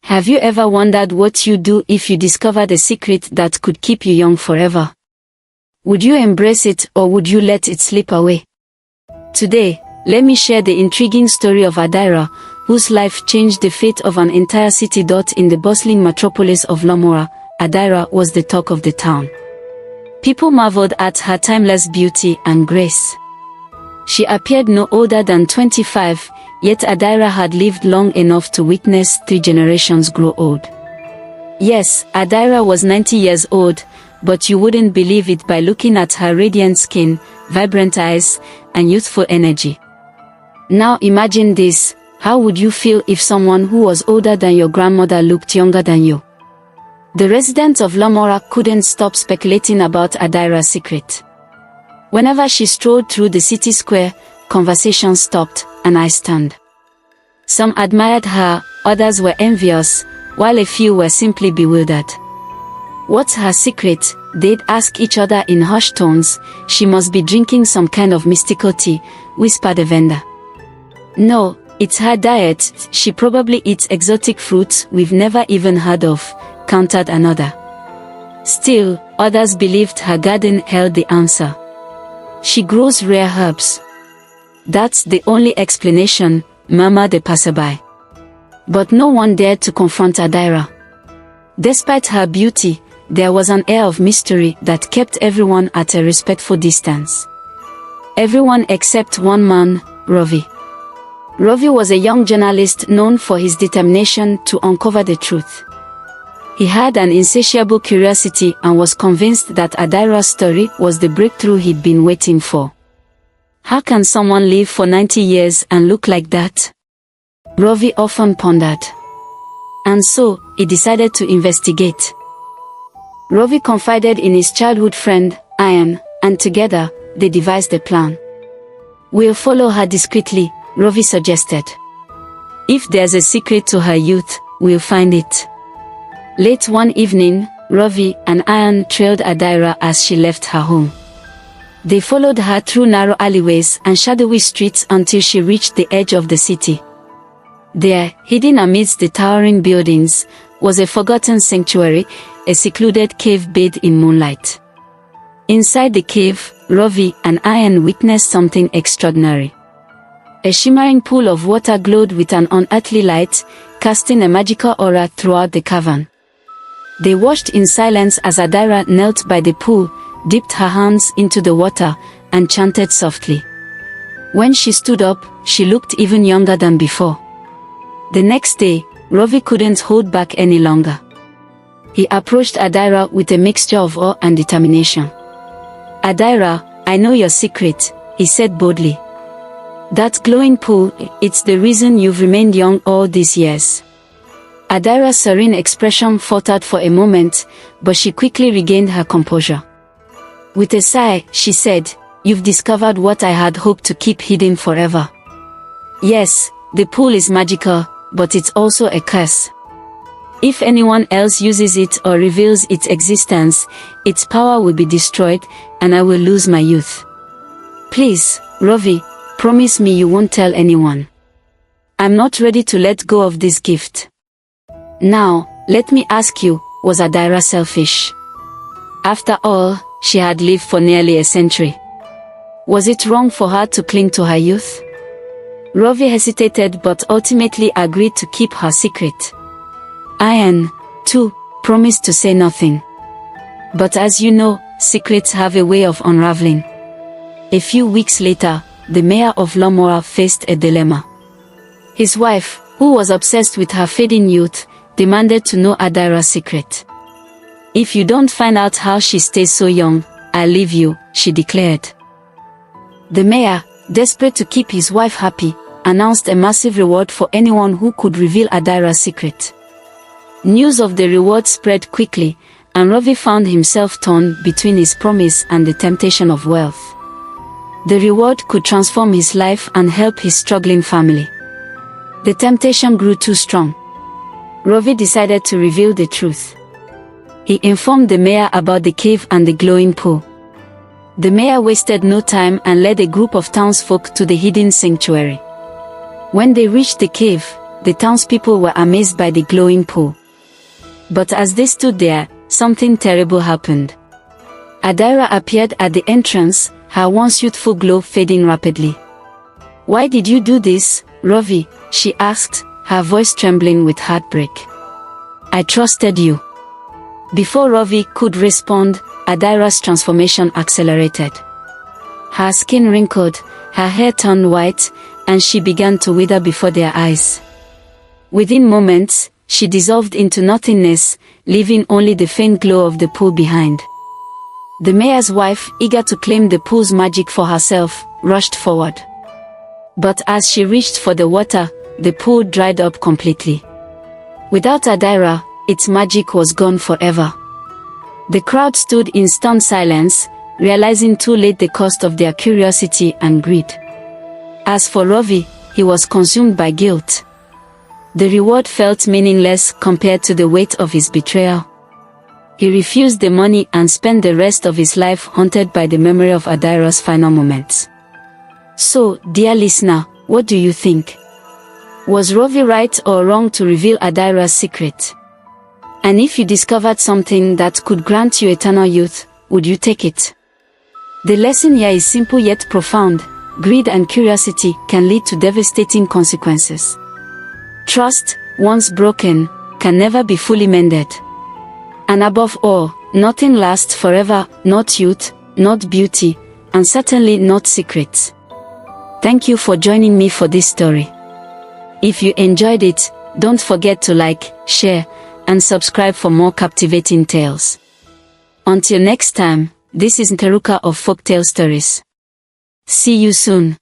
Have you ever wondered what you'd do if you discovered a secret that could keep you young forever? Would you embrace it or would you let it slip away? Today, let me share the intriguing story of Adira, whose life changed the fate of an entire city. In the bustling metropolis of Lamora, Adira was the talk of the town. People marveled at her timeless beauty and grace. She appeared no older than 25, yet Adira had lived long enough to witness 3 generations grow old. Yes, Adira was 90 years old, but you wouldn't believe it by looking at her radiant skin, vibrant eyes, and youthful energy. Now imagine this: how would you feel if someone who was older than your grandmother looked younger than you? The residents of Lamora couldn't stop speculating about Adira's secret. Whenever she strolled through the city square, conversation stopped, and I stand. Some admired her, others were envious, while a few were simply bewildered. What's her secret? They'd ask each other in hushed tones. She must be drinking some kind of mystical tea, whispered a vendor. No, it's her diet. She probably eats exotic fruits we've never even heard of, countered another. Still, others believed her garden held the answer. She grows rare herbs. That's the only explanation, murmured the passerby. But no one dared to confront Adira. Despite her beauty, there was an air of mystery that kept everyone at a respectful distance. Everyone except one man, Ravi. Ravi was a young journalist known for his determination to uncover the truth. He had an insatiable curiosity and was convinced that Adira's story was the breakthrough he'd been waiting for. How can someone live for 90 years and look like that? Ravi often pondered. And so, he decided to investigate. Ravi confided in his childhood friend, Ayan, and together, they devised a plan. We'll follow her discreetly, Ravi suggested. If there's a secret to her youth, we'll find it. Late one evening, Ravi and Ayan trailed Adira as she left her home. They followed her through narrow alleyways and shadowy streets until she reached the edge of the city. There, hidden amidst the towering buildings, was a forgotten sanctuary, a secluded cave bathed in moonlight. Inside the cave, Ravi and Ayan witnessed something extraordinary. A shimmering pool of water glowed with an unearthly light, casting a magical aura throughout the cavern. They watched in silence as Adira knelt by the pool, dipped her hands into the water, and chanted softly. When she stood up, she looked even younger than before. The next day, Ravi couldn't hold back any longer. He approached Adira with a mixture of awe and determination. Adira, I know your secret, he said boldly. That glowing pool, it's the reason you've remained young all these years. Adira's serene expression faltered for a moment, but she quickly regained her composure. With a sigh, she said, You've discovered what I had hoped to keep hidden forever. Yes, the pool is magical, but it's also a curse. If anyone else uses it or reveals its existence, its power will be destroyed, and I will lose my youth. Please, Ravi, promise me you won't tell anyone. I'm not ready to let go of this gift. Now, let me ask you, was Adira selfish? After all, she had lived for nearly a century. Was it wrong for her to cling to her youth? Ravi hesitated but ultimately agreed to keep her secret. Ayan, too, promised to say nothing. But as you know, secrets have a way of unraveling. A few weeks later, the mayor of Lamora faced a dilemma. His wife, who was obsessed with her fading youth, demanded to know Adira's secret. If you don't find out how she stays so young, I'll leave you, she declared. The mayor, desperate to keep his wife happy, announced a massive reward for anyone who could reveal Adira's secret. News of the reward spread quickly, and Ravi found himself torn between his promise and the temptation of wealth. The reward could transform his life and help his struggling family. The temptation grew too strong. Ravi decided to reveal the truth. He informed the mayor about the cave and the glowing pool. The mayor wasted no time and led a group of townsfolk to the hidden sanctuary. When they reached the cave, the townspeople were amazed by the glowing pool. But as they stood there, something terrible happened. Adira appeared at the entrance, her once youthful glow fading rapidly. "Why did you do this, Ravi?" she asked, her voice trembling with heartbreak. "I trusted you." Before Ravi could respond, Adira's transformation accelerated. Her skin wrinkled, her hair turned white, and she began to wither before their eyes. Within moments, she dissolved into nothingness, leaving only the faint glow of the pool behind. The mayor's wife, eager to claim the pool's magic for herself, rushed forward. But as she reached for the water, the pool dried up completely. Without Adira, its magic was gone forever. The crowd stood in stunned silence, realizing too late the cost of their curiosity and greed. As for Ravi, he was consumed by guilt. The reward felt meaningless compared to the weight of his betrayal. He refused the money and spent the rest of his life haunted by the memory of Adira's final moments. So, dear listener, what do you think? Was Ravi right or wrong to reveal Adira's secret? And if you discovered something that could grant you eternal youth, would you take it? The lesson here is simple yet profound. Greed and curiosity can lead to devastating consequences. Trust, once broken, can never be fully mended. And above all, nothing lasts forever, not youth, not beauty, and certainly not secrets. Thank you for joining me for this story. If you enjoyed it, don't forget to like, share, and subscribe for more captivating tales. Until next time, this is Nteruka of Folktale Stories. See you soon.